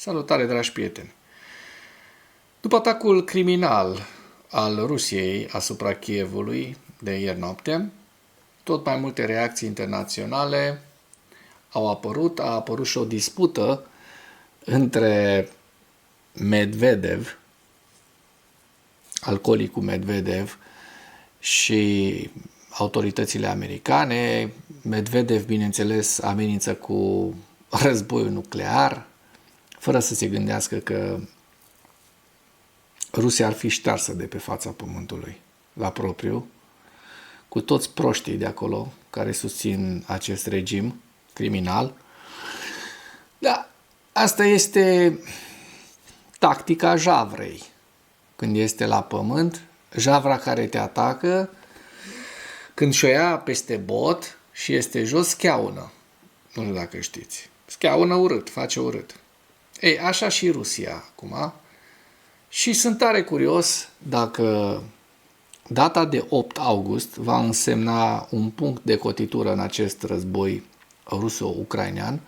Salutare, dragi prieteni! După atacul criminal al Rusiei asupra Kievului de ieri noapte, tot mai multe reacții internaționale au apărut. A apărut și o dispută între Medvedev, alcoolicul Medvedev, și autoritățile americane. Medvedev, bineînțeles, amenință cu războiul nuclear, fără să se gândească că Rusia ar fi ștearsă de pe fața pământului la propriu, cu toți proștii de acolo care susțin acest regim criminal. Da, asta este tactica javrei. Când este la pământ, javra care te atacă, când și-o ia peste bot și este jos, scheaună. Nu știu dacă știți. Scheaună urât, face urât. Ei, așa și Rusia acum. Și sunt tare curios dacă data de 8 august va însemna un punct de cotitură în acest război ruso-ucrainean,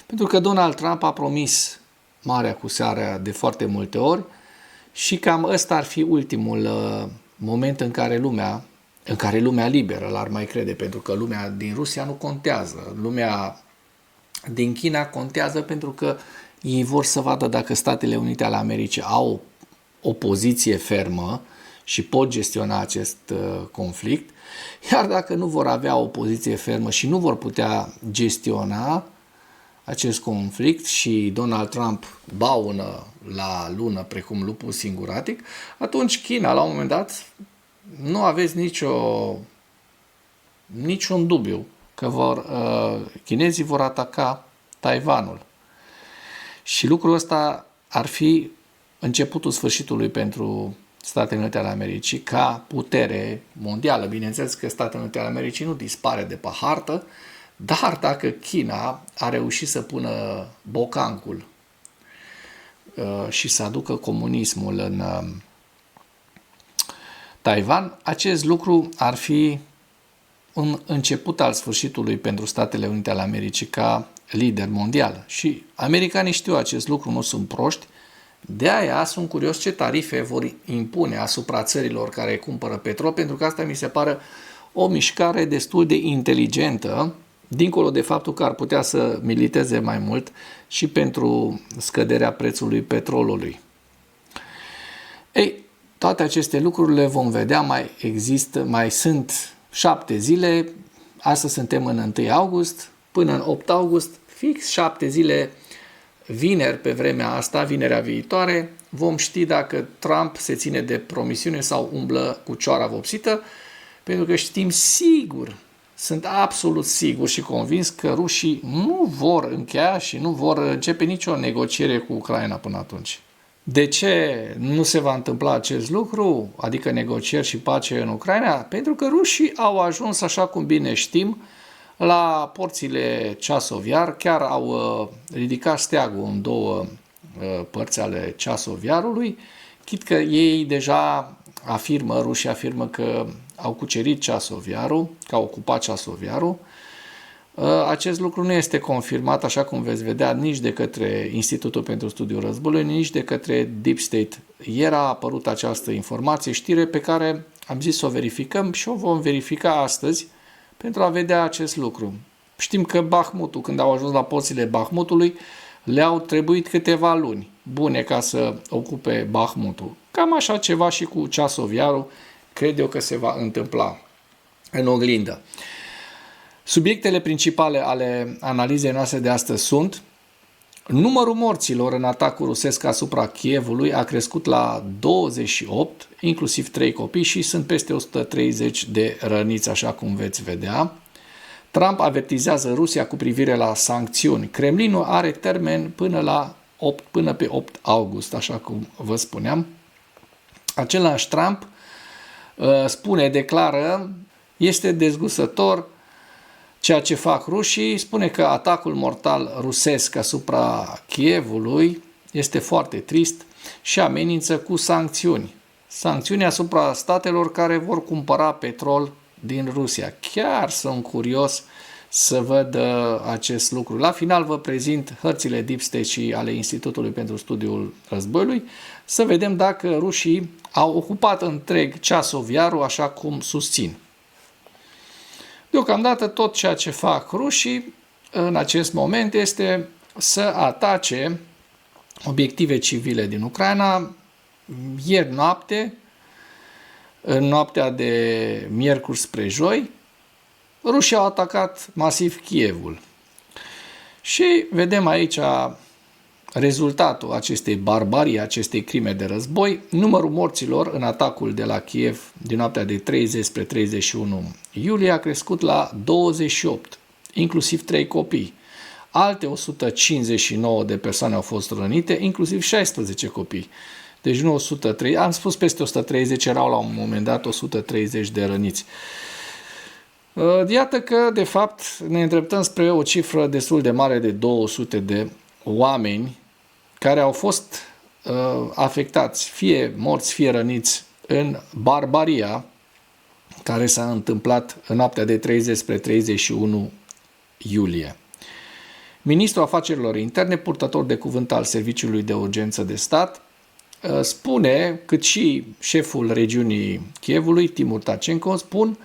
pentru că Donald Trump a promis marea cu seara de foarte multe ori și cam ăsta ar fi ultimul moment în care lumea liberă l-ar mai crede, pentru că lumea din Rusia nu contează. Lumea din China contează pentru că ei vor să vadă dacă Statele Unite ale Americii au o poziție fermă și pot gestiona acest conflict, iar dacă nu vor avea o poziție fermă și nu vor putea gestiona acest conflict și Donald Trump baună la lună precum lupul singuratic, atunci China, la un moment dat, nu aveți niciun dubiu că chinezii vor ataca Taiwanul. Și lucrul ăsta ar fi începutul sfârșitului pentru Statele Unite ale Americii ca putere mondială. Bineînțeles că Statele Unite ale Americii nu dispare de pe hartă, dar dacă China a reușit să pună bocancul și să aducă comunismul în Taiwan, acest lucru ar fi un început al sfârșitului pentru Statele Unite ale Americii ca lider mondial. Și americanii știu acest lucru, nu sunt proști. De aia sunt curios ce tarife vor impune asupra țărilor care cumpără petrol, pentru că asta mi se pare o mișcare destul de inteligentă, dincolo de faptul că ar putea să militeze mai mult și pentru scăderea prețului petrolului. Ei, toate aceste lucruri le vom vedea, mai sunt 7 zile, astăzi suntem în 1 august, până în 8 august, fix 7 zile, vineri pe vremea asta, vinerea viitoare, vom ști dacă Trump se ține de promisiune sau umblă cu cioara vopsită, pentru că știm sigur, sunt absolut sigur și convins că rușii nu vor încheia și nu vor începe nicio negociere cu Ucraina până atunci. De ce nu se va întâmpla acest lucru, adică negocieri și pace în Ucraina? Pentru că rușii au ajuns, așa cum bine știm, la porțile ceasoviar, chiar au ridicat steagul în două părți ale ceasoviarului, chit că ei deja rușii afirmă că au cucerit ceasoviarul, că au ocupat ceasoviarul. Acest lucru nu este confirmat, așa cum veți vedea, nici de către Institutul pentru Studiul Războiului, nici de către Deep State. Ieri a apărut această informație, știre pe care am zis să o verificăm și o vom verifica astăzi pentru a vedea acest lucru. Știm că Bahmutul, când au ajuns la porțile Bahmutului, le-au trebuit câteva luni bune ca să ocupe Bahmutul. Cam așa ceva și cu ceasoviarul, cred eu că se va întâmpla în oglindă. Subiectele principale ale analizei noastre de astăzi sunt: numărul morților în atacul rusesc asupra Kievului a crescut la 28, inclusiv 3 copii, și sunt peste 130 de răniți, așa cum veți vedea. Trump avertizează Rusia cu privire la sancțiuni. Kremlinul are termen până pe 8 august, așa cum vă spuneam. Același Trump declară, este dezgustător ceea ce fac rușii, spune că atacul mortal rusesc asupra Kievului este foarte trist și amenință cu sancțiuni. Sancțiuni asupra statelor care vor cumpăra petrol din Rusia. Chiar sunt curios să văd acest lucru. La final vă prezint hărțile Deep State și ale Institutului pentru Studiul Războiului, să vedem dacă rușii au ocupat întreg ceasoviarul așa cum susțin. Deocamdată tot ceea ce fac rușii în acest moment este să atace obiective civile din Ucraina. Ieri noapte, în noaptea de miercuri spre joi, rușii au atacat masiv Kievul. Și vedem aici rezultatul acestei barbarii, acestei crime de război. Numărul morților în atacul de la Kiev din noaptea de 30 spre 31 iulie a crescut la 28, inclusiv 3 copii. Alte 159 de persoane au fost rănite, inclusiv 16 copii. Deci nu 130, am spus peste 130, erau la un moment dat 130 de răniți. Iată că, de fapt, ne îndreptăm spre o cifră destul de mare de 200 de oameni care au fost afectați, fie morți, fie răniți, în barbaria care s-a întâmplat în noaptea de 30 spre 31 iulie. Ministrul Afacerilor Interne, purtător de cuvânt al Serviciului de Urgență de Stat, spune, cât și șeful regiunii Kievului, Timur Tachenko, spun: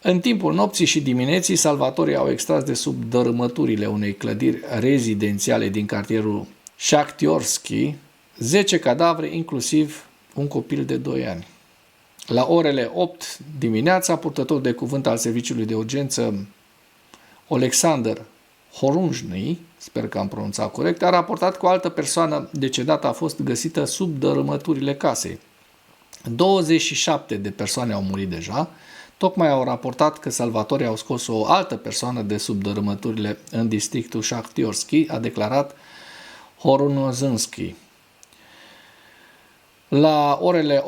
în timpul nopții și dimineții, salvatorii au extras de sub dărâmăturile unei clădiri rezidențiale din cartierul Shakhtiorski 10 cadavre, inclusiv un copil de 2 ani. La orele 8 dimineața, purtător de cuvânt al Serviciului de Urgență, Alexander Horunjny, sper că am pronunțat corect, a raportat că o altă persoană decedată a fost găsită sub dărâmăturile casei. 27 de persoane au murit deja. Tocmai au raportat că salvatorii au scos o altă persoană de sub dărâmăturile în districtul Shakhtiorski, a declarat Horunozynski. La orele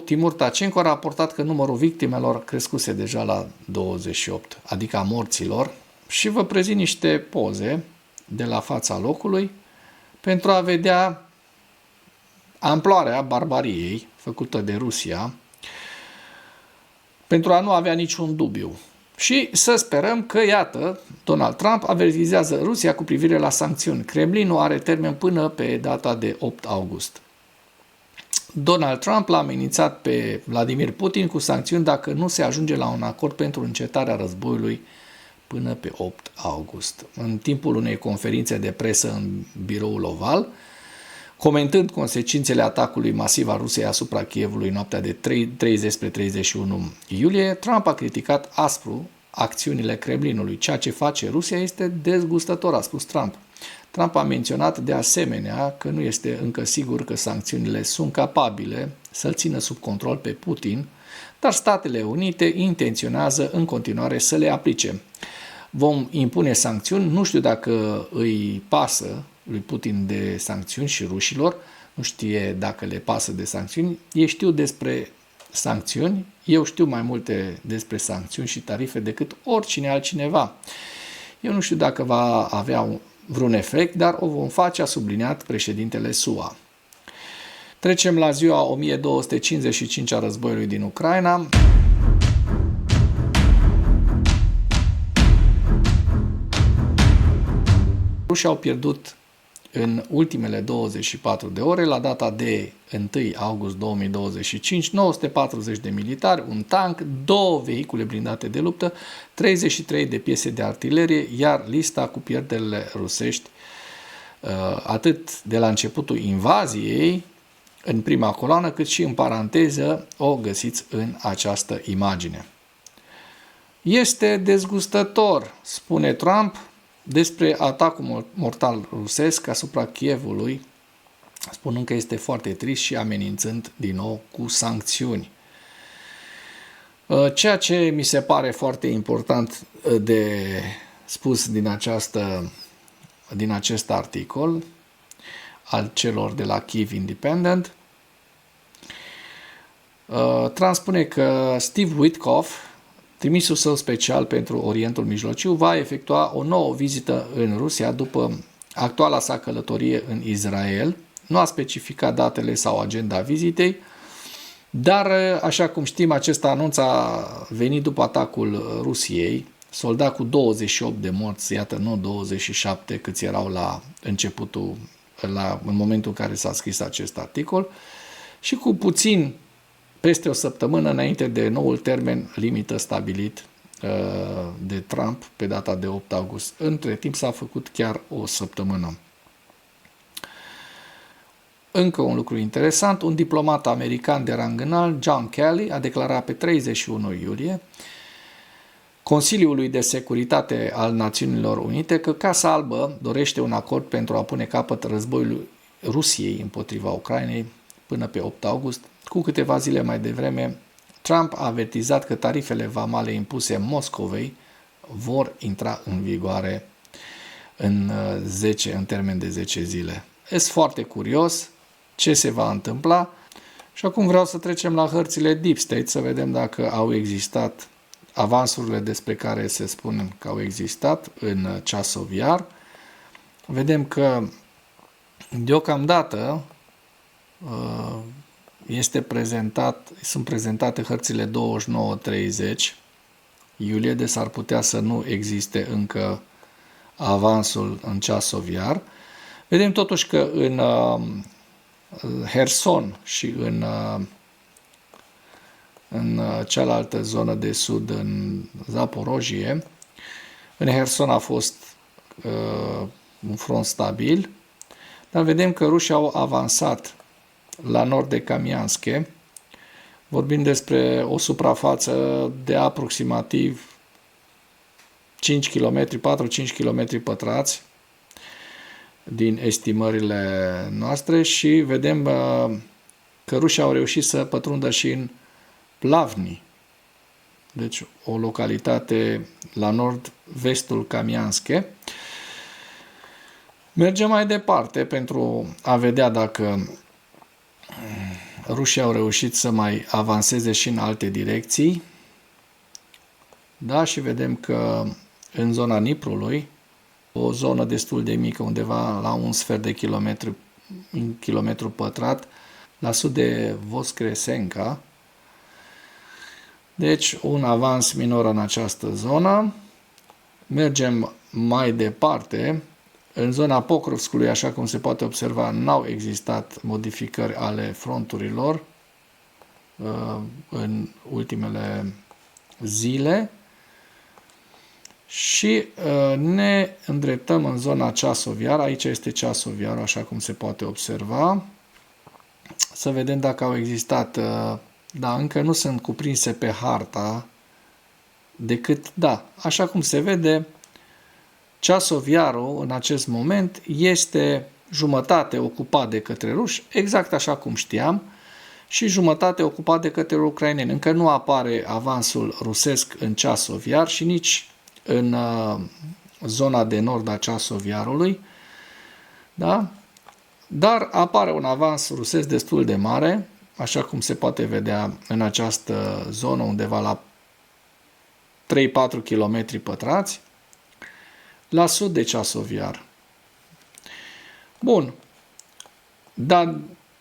8:34, Timur Tachenko a raportat că numărul victimelor crescuse deja la 28, adică a morților, și vă prezint niște poze de la fața locului pentru a vedea amploarea barbariei făcută de Rusia, pentru a nu avea niciun dubiu. Și să sperăm că, iată, Donald Trump avertizează Rusia cu privire la sancțiuni. Kremlinul are termen până pe data de 8 august. Donald Trump l-a amenințat pe Vladimir Putin cu sancțiuni dacă nu se ajunge la un acord pentru încetarea războiului până pe 8 august. În timpul unei conferințe de presă în biroul Oval, comentând consecințele atacului masiv al Rusiei asupra Kievului noaptea de 30 spre 31 iulie, Trump a criticat aspru acțiunile Kremlinului. Ceea ce face Rusia este dezgustător, a spus Trump. Trump a menționat de asemenea că nu este încă sigur că sancțiunile sunt capabile să-l țină sub control pe Putin, dar Statele Unite intenționează în continuare să le aplice. Vom impune sancțiuni, nu știu dacă îi pasă lui Putin de sancțiuni și rușilor, nu știe dacă le pasă de sancțiuni. Ei știu despre sancțiuni, eu știu mai multe despre sancțiuni și tarife decât oricine altcineva. Eu nu știu dacă va avea vreun efect, dar o vom face, a subliniat președintele SUA. Trecem la ziua 1255 a războiului din Ucraina. Rușii au pierdut în ultimele 24 de ore, la data de 1 august 2025, 940 de militari, un tank, 2 vehicule blindate de luptă, 33 de piese de artilerie, iar lista cu pierderile rusești, atât de la începutul invaziei, în prima coloană, cât și în paranteză, o găsiți în această imagine. Este dezgustător, spune Trump, despre atacul mortal rusesc asupra Kievului, spunând că este foarte trist și amenințând din nou cu sancțiuni. Ceea ce mi se pare foarte important de spus din acest articol al celor de la Kyiv Independent, Trump spune că Steve Witkoff, trimisul său special pentru Orientul Mijlociu, va efectua o nouă vizită în Rusia după actuala sa călătorie în Israel. Nu a specificat datele sau agenda vizitei, dar, așa cum știm, acest anunț a venit după atacul Rusiei soldat cu 28 de morți, iată, nu 27 câți erau la începutul, în momentul în care s-a scris acest articol, și cu puțin peste o săptămână înainte de noul termen limită stabilit de Trump pe data de 8 august. Între timp s-a făcut chiar o săptămână. Încă un lucru interesant, un diplomat american de rang înalt, John Kelly, a declarat pe 31 iulie Consiliului de Securitate al Națiunilor Unite că Casa Albă dorește un acord pentru a pune capăt războiului Rusiei împotriva Ucrainei până pe 8 august. Cu câteva zile mai devreme, Trump a avertizat că tarifele vamale impuse Moscovei vor intra în vigoare în termen de 10 zile. Este foarte curios ce se va întâmpla și acum vreau să trecem la hărțile Deep State să vedem dacă au existat avansurile despre care se spune că au existat în ceasul iar. Vedem că deocamdată sunt prezentate hărțile 29-30 iulie, deci s-ar putea să nu existe încă avansul în ceasul iar. Vedem totuși că în Herson și în cealaltă zonă de sud, în Zaporojie, în Herson a fost un front stabil, dar vedem că rușii au avansat la nord de Kamianske. Vorbim despre o suprafață de aproximativ 5 km, 4-5 km pătrați din estimările noastre și vedem că rușii au reușit să pătrundă și în Plavni, deci o localitate la nord-vestul Kamianske. Mergem mai departe pentru a vedea dacă rușii au reușit să mai avanseze și în alte direcții. Da, și vedem că în zona Niprului, o zonă destul de mică, undeva la un sfert de kilometru pătrat, la sud de Voskresenka. Deci un avans minor în această zonă. Mergem mai departe. În zona Pokrovskului, așa cum se poate observa, n-au existat modificări ale fronturilor în ultimele zile. Și ne îndreptăm în zona ceasul iar. Aici este ceasul iar, așa cum se poate observa. Să vedem dacă au existat, da, încă nu sunt cuprinse pe harta, decât, da, așa cum se vede, ceasul iarul în acest moment este jumătate ocupat de către ruși, exact așa cum știam, și jumătate ocupat de către ucraineni. Încă nu apare avansul rusesc în ceasul iar și nici în zona de nord a ceasul iarului, da? Dar apare un avans rusesc destul de mare, așa cum se poate vedea în această zonă, undeva la 3-4 km pătrați, la sud de ceasul iar. Bun, dar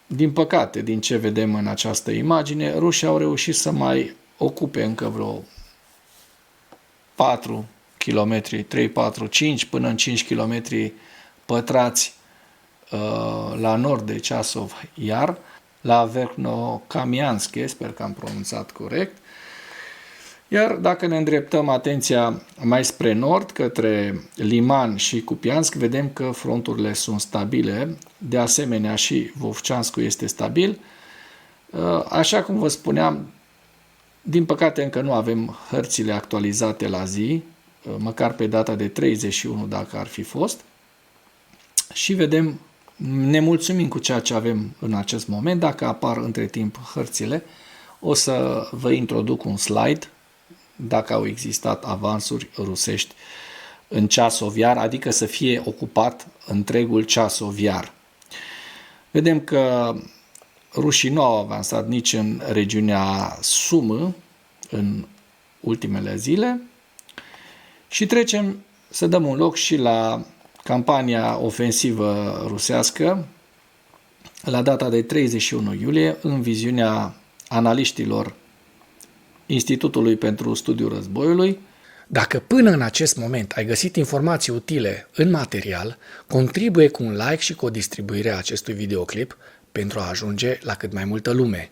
din păcate, din ce vedem în această imagine, rușii au reușit să mai ocupe încă vreo 4 km, 3, 4, 5 până în 5 km pătrați la nord de Ceasov Iar, la Verkno-Kamianske, sper că am pronunțat corect. Iar dacă ne îndreptăm atenția mai spre nord, către Liman și Kupiansk, vedem că fronturile sunt stabile, de asemenea și Vovceanscu este stabil. Așa cum vă spuneam, din păcate încă nu avem hărțile actualizate la zi, măcar pe data de 31 dacă ar fi fost. Și vedem, ne mulțumim cu ceea ce avem în acest moment. Dacă apar între timp hărțile, o să vă introduc un slide dacă au existat avansuri rusești în Ceasov Iar, adică să fie ocupat întregul Ceasov Iar. Vedem că rușii nu au avansat nici în regiunea Sumă în ultimele zile și trecem să dăm un loc și la campania ofensivă rusească la data de 31 iulie în viziunea analiștilor Institutului pentru Studiul Războiului. Dacă până în acest moment ai găsit informații utile în material, contribuie cu un like și cu o distribuire a acestui videoclip pentru a ajunge la cât mai multă lume.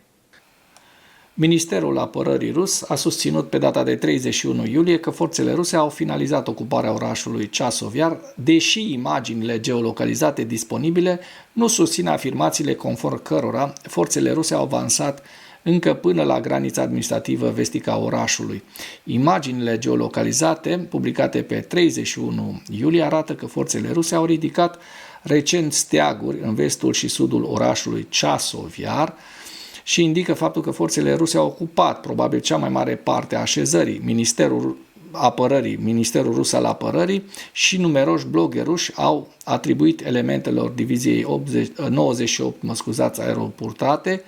Ministerul Apărării rus a susținut pe data de 31 iulie că forțele ruse au finalizat ocuparea orașului Chasov Yar, deși imaginile geolocalizate disponibile nu susțin afirmațiile conform cărora forțele ruse au avansat încă până la granița administrativă vestică a orașului. Imaginile geolocalizate, publicate pe 31 iulie, arată că forțele ruse au ridicat recent steaguri în vestul și sudul orașului Chasov Yar și indică faptul că forțele ruse au ocupat probabil cea mai mare parte a așezării. Ministerul Rus al Apărării și numeroși blogeri ruși au atribuit elementelor diviziei 98 aeroportate,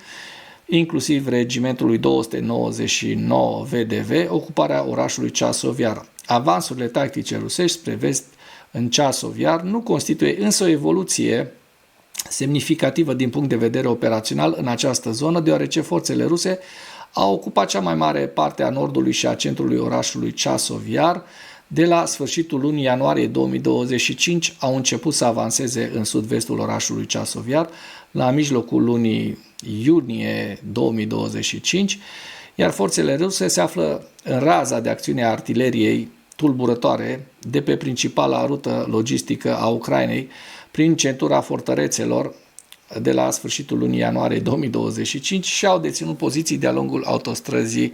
inclusiv regimentului 299 VDV, ocuparea orașului Chasov Yar. Avansurile tactice rusești spre vest în Chasov Yar nu constituie însă o evoluție semnificativă din punct de vedere operațional în această zonă, deoarece forțele ruse au ocupat cea mai mare parte a nordului și a centrului orașului Chasov Yar. De la sfârșitul lunii ianuarie 2025 au început să avanseze în sud-vestul orașului Chasov Yar, la mijlocul lunii iunie 2025, iar forțele ruse se află în raza de acțiune a artileriei tulburătoare de pe principala rută logistică a Ucrainei, prin centura fortărețelor de la sfârșitul lunii ianuarie 2025 și au deținut poziții de-a lungul autostrăzii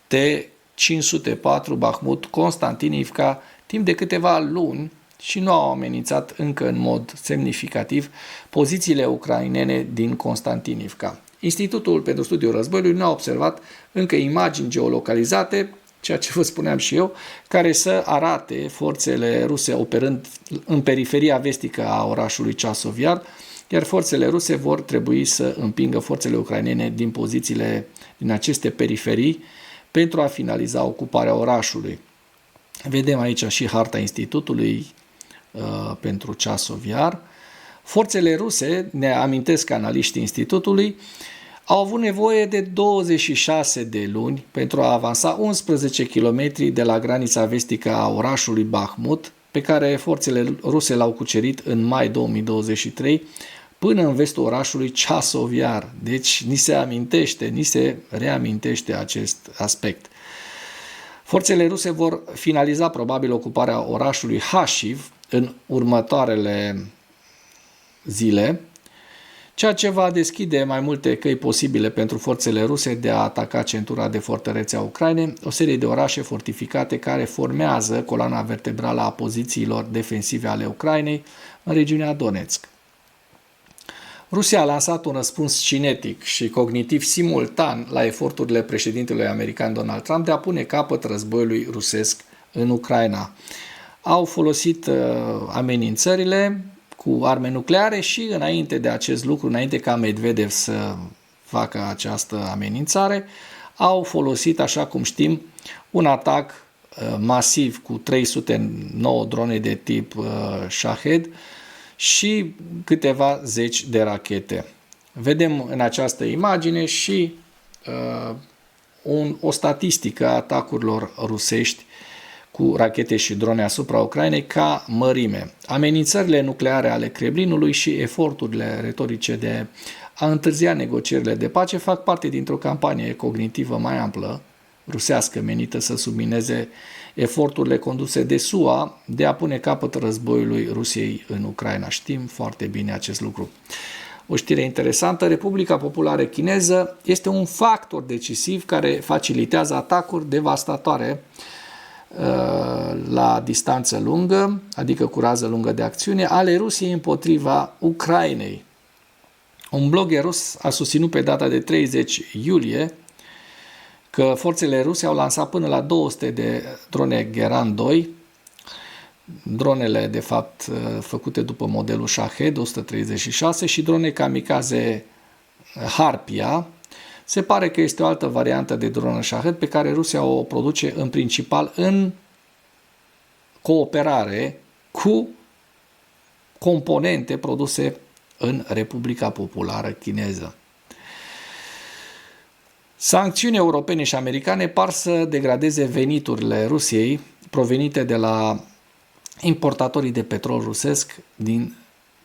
T504 Bahmut-Constantinivka timp de câteva luni și nu au amenințat încă în mod semnificativ pozițiile ucrainene din Constantinivka. Institutul pentru Studiul Războiului nu a observat încă imagini geolocalizate, ceea ce vă spuneam și eu, care să arate forțele ruse operând în periferia vestică a orașului Chasov Yar, iar forțele ruse vor trebui să împingă forțele ucrainene din pozițiile din aceste periferii pentru a finaliza ocuparea orașului. Vedem aici și harta Institutului pentru Chasov Yar. Forțele ruse, ne amintesc analiștii Institutului, au avut nevoie de 26 de luni pentru a avansa 11 km de la granița vestică a orașului Bahmut, pe care forțele ruse l-au cucerit în mai 2023, până în vestul orașului Chasov Yar. Deci ni se reamintește acest aspect. Forțele ruse vor finaliza probabil ocuparea orașului Hashiv în următoarele zile, ceea ce va deschide mai multe căi posibile pentru forțele ruse de a ataca centura de fortărețe a Ucrainei, o serie de orașe fortificate care formează coloana vertebrală a pozițiilor defensive ale Ucrainei în regiunea Donetsk. Rusia a lansat un răspuns cinetic și cognitiv simultan la eforturile președintelui american Donald Trump de a pune capăt războiului rusesc în Ucraina. Au folosit amenințările cu arme nucleare și înainte de acest lucru, înainte ca Medvedev să facă această amenințare, au folosit, așa cum știm, un atac masiv cu 309 drone de tip Shahed și câteva zeci de rachete. Vedem în această imagine și o statistică a atacurilor rusești cu rachete și drone asupra Ucrainei ca mărime. Amenințările nucleare ale Kremlinului și eforturile retorice de a întârzia negocierile de pace fac parte dintr-o campanie cognitivă mai amplă, rusească, menită să submineze eforturile conduse de SUA de a pune capăt războiului Rusiei în Ucraina. Știm foarte bine acest lucru. O știre interesantă, Republica Populară Chineză este un factor decisiv care facilitează atacuri devastatoare la distanță lungă, adică cu rază lungă de acțiune, ale Rusiei împotriva Ucrainei. Un blogger rus a susținut pe data de 30 iulie că forțele ruse au lansat până la 200 de drone Geran 2, dronele de fapt făcute după modelul Shahed 136 și drone kamikaze Harpia. Se pare că este o altă variantă de dronă Shahed pe care Rusia o produce în principal în cooperare cu componente produse în Republica Populară Chineză. Sancțiuni europene și americane par să degradeze veniturile Rusiei provenite de la importatorii de petrol rusesc din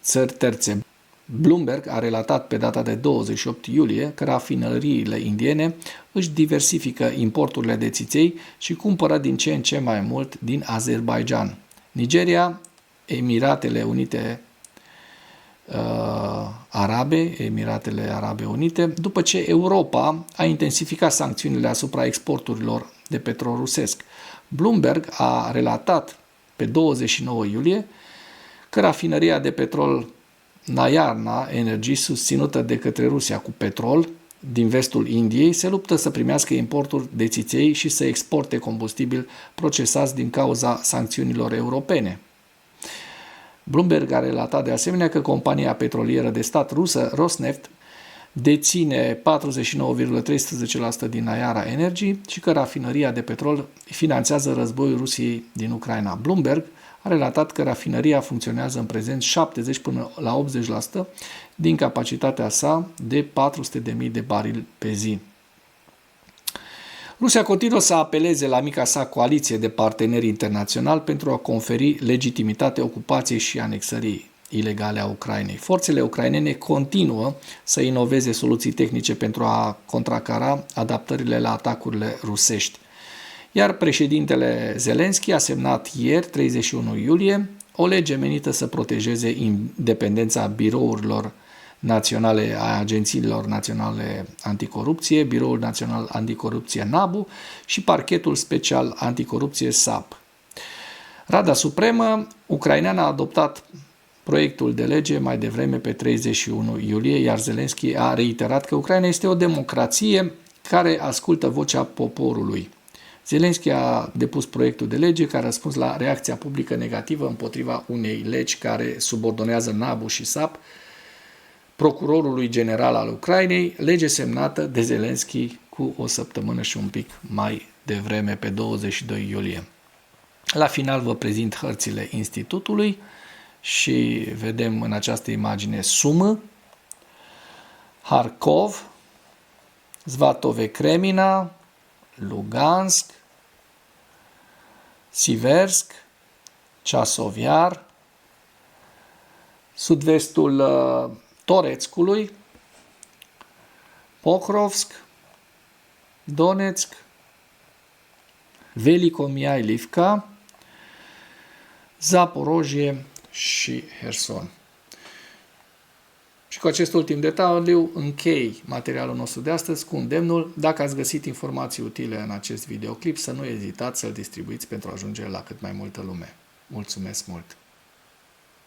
țări terțe. Bloomberg a relatat pe data de 28 iulie că rafinăriile indiene își diversifică importurile de țiței și cumpără din ce în ce mai mult din Azerbaijan, Nigeria, Emiratele Unite Emiratele Arabe Unite, după ce Europa a intensificat sancțiunile asupra exporturilor de petrol rusesc. Bloomberg a relatat pe 29 iulie că rafinăria de petrol Nayarna Energy, susținută de către Rusia cu petrol din vestul Indiei, se luptă să primească importuri de țiței și să exporte combustibil procesați din cauza sancțiunilor europene. Bloomberg a relatat de asemenea că compania petrolieră de stat rusă Rosneft deține 49,13% din Nayara Energy și că rafinăria de petrol finanțează războiul Rusiei din Ucraina. Bloomberg a relatat că rafinăria funcționează în prezent 70 până la 80% din capacitatea sa de 400.000 de barili pe zi. Rusia continuă să apeleze la mica sa coaliție de parteneri internaționali pentru a conferi legitimitate ocupației și anexării ilegale a Ucrainei. Forțele ucrainene continuă să inoveze soluții tehnice pentru a contracara adaptările la atacurile rusești. Iar președintele Zelenski a semnat ieri, 31 iulie, o lege menită să protejeze independența birourilor naționale a agențiilor naționale anticorupție, Biroul Național Anticorupție NABU și Parchetul Special Anticorupție SAP. Rada Supremă ucraineană a adoptat proiectul de lege mai devreme pe 31 iulie, iar Zelenski a reiterat că Ucraina este o democrație care ascultă vocea poporului. Zelenski a depus proiectul de lege ca răspuns la reacția publică negativă împotriva unei legi care subordonează NABU și SAP procurorului general al Ucrainei, lege semnată de Zelenski cu o săptămână și un pic mai devreme, pe 22 iulie. La final vă prezint hărțile institutului și vedem în această imagine Sumă, Harkov, Svatove Kremina, Lugansk, Siversk, Chasov Yar, sud-vestul Toretskului, Pokrovsk, Donetsk, Velikomiailivka, Zaporojie și Herson. Și cu acest ultim detaliu închei materialul nostru de astăzi cu îndemnul: dacă ați găsit informații utile în acest videoclip, să nu ezitați să-l distribuiți pentru a ajunge la cât mai multă lume. Mulțumesc mult!